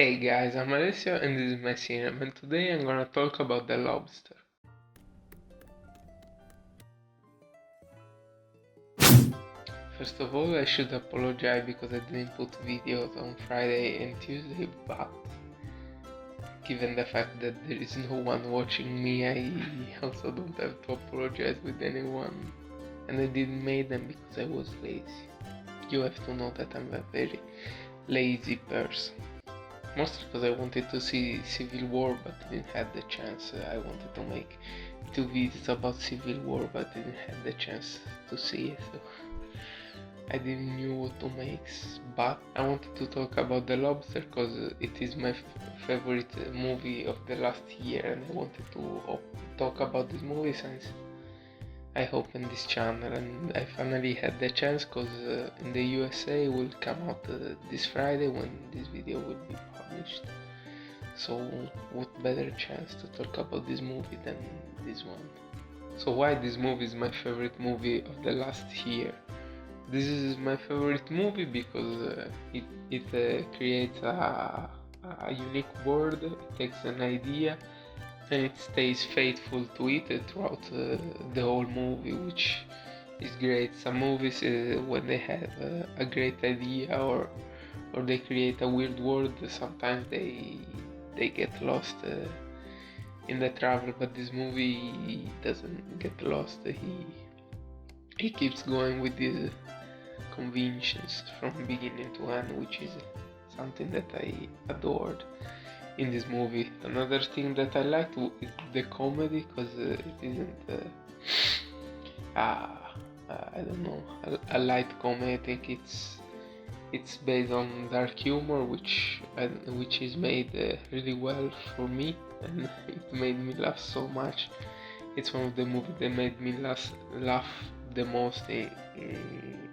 Hey guys, I'm Alessio and this is my cinema, and today I'm gonna talk about The Lobster. First of all, I should apologize because I didn't put videos on Friday and Tuesday, but given the fact that there is no one watching me, I also don't have to apologize with anyone. And I didn't make them because I was lazy. You have to know that I'm a very lazy person. Mostly because I wanted to see Civil War but didn't have the chance. I wanted to make 2 videos about Civil War but didn't have the chance to see it, so I didn't knew what to make. But I wanted to talk about The Lobster because it is my favorite movie of the last year, and I wanted to talk about this movie since I opened this channel and I finally had the chance because in the USA will come out this Friday when this video will be published. So what better chance to talk about this movie than this one? So why this movie is my favorite movie of the last year? This is my favorite movie because it creates a unique world. It takes an idea and it stays faithful to it throughout the whole movie, which is great. Some movies, when they have a great idea or they create a weird world, sometimes they get lost in the travel. But this movie doesn't get lost. He keeps going with these conventions from beginning to end, which is something that I adored in this movie. Another thing that I liked is the comedy, because it isn't I don't know, a light comedy. I think it's based on dark humor, which is made really well for me, and it made me laugh so much. It's one of the movies that made me laugh the most in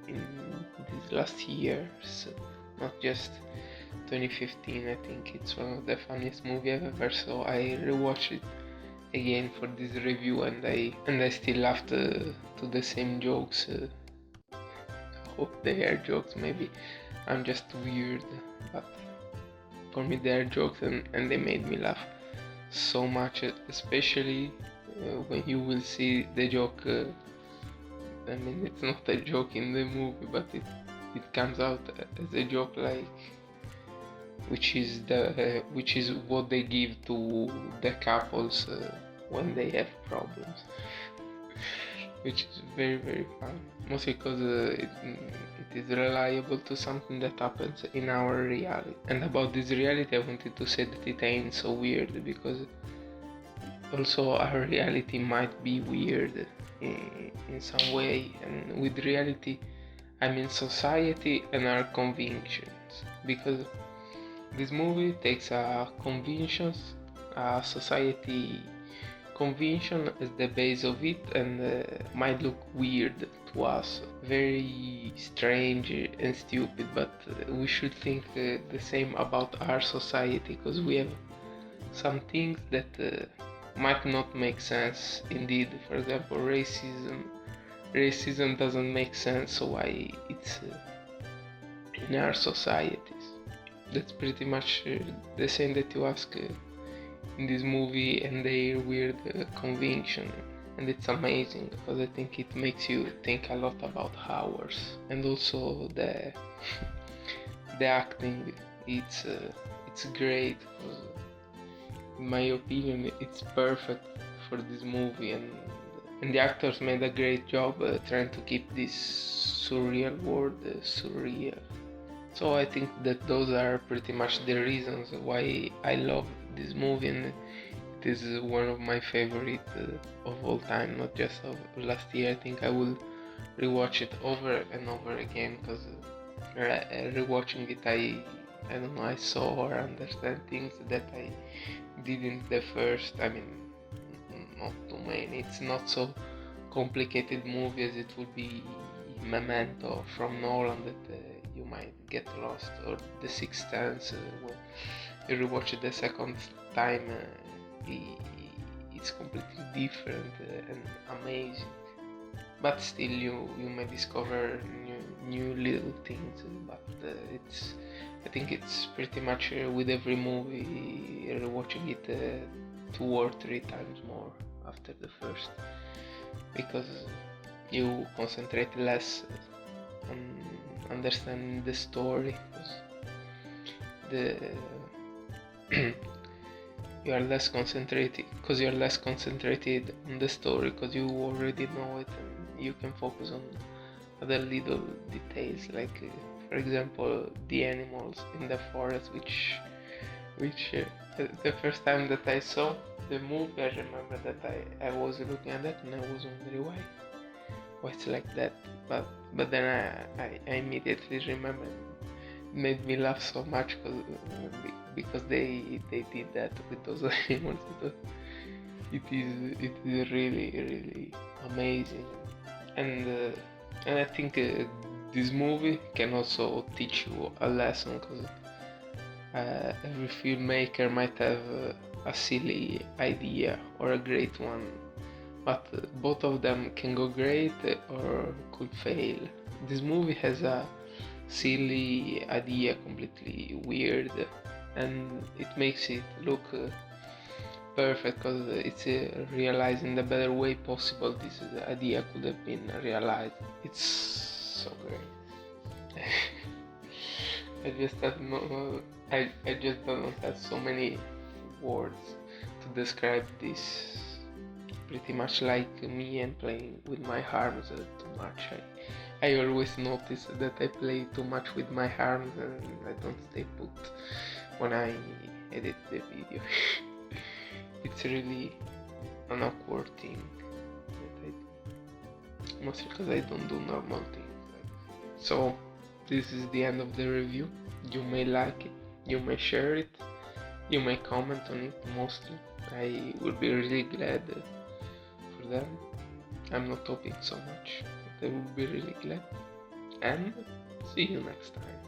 these last years, not just 2015. I think it's one of the funniest movie I've ever saw. I rewatched it again for this review, and I still laughed to the same jokes. I hope they are jokes. Maybe I'm just weird, but for me they are jokes, and they made me laugh so much, especially when you will see the joke. I mean, it's not a joke in the movie, but it comes out as a joke, like which is what they give to the couples when they have problems, which is very fun. Mostly because it is reliable to something that happens in our reality. And about this reality, I wanted to say that it ain't so weird, because also our reality might be weird in some way, and with reality I mean society and our convictions, because this movie takes a society convention as the base of it, and might look weird to us, very strange and stupid, but we should think the same about our society, because we have some things that might not make sense indeed. For example, racism doesn't make sense, so why it's in our societies. That's pretty much the same that you ask in this movie and their weird convention, and it's amazing because I think it makes you think a lot about ours. And also the the acting, it's great. In my opinion, it's perfect for this movie, and the actors made a great job trying to keep this surreal world surreal. So I think that those are pretty much the reasons why I love this movie, and it is one of my favorite of all time, not just of last year. I think I will rewatch it over and over again, because rewatching it, I don't know, I saw or understand things that I didn't the first. I mean, not too many. It's not so complicated movie as it would be Memento from Nolan, that you might get lost, or The Sixth Sense. When you rewatch it the second time, it's completely different and amazing. But still, you may discover new new little things, but I think it's pretty much with every movie rewatching it 2 or 3 times more after the first, because you concentrate less on understanding the story, because the you are less concentrated on the story, because you already know it and you can focus on other little details, like for example the animals in the forest, which the first time that I saw the movie, I remember that I was looking at that and I was wondering why it's like that, but then I immediately remembered. It made me laugh so much because they did that with those animals. It is really amazing, and I think this movie can also teach you a lesson, because every filmmaker might have a silly idea or a great one, but both of them can go great or could fail. This movie has a silly idea, completely weird, and it makes it look perfect, because it's realized in the better way possible. This idea could have been realized. It's so great. I just have no, I just don't have so many words to describe this. Pretty much like me and playing with my arms too much. I always notice that I play too much with my arms and I don't stay put when I edit the video. It's really an awkward thing that I do, mostly because I don't do normal things. So this is the end of the review. You may like it, you may share it, you may comment on it. Mostly I would be really glad for that. I'm not hoping so much, but I would be really glad. And see you next time.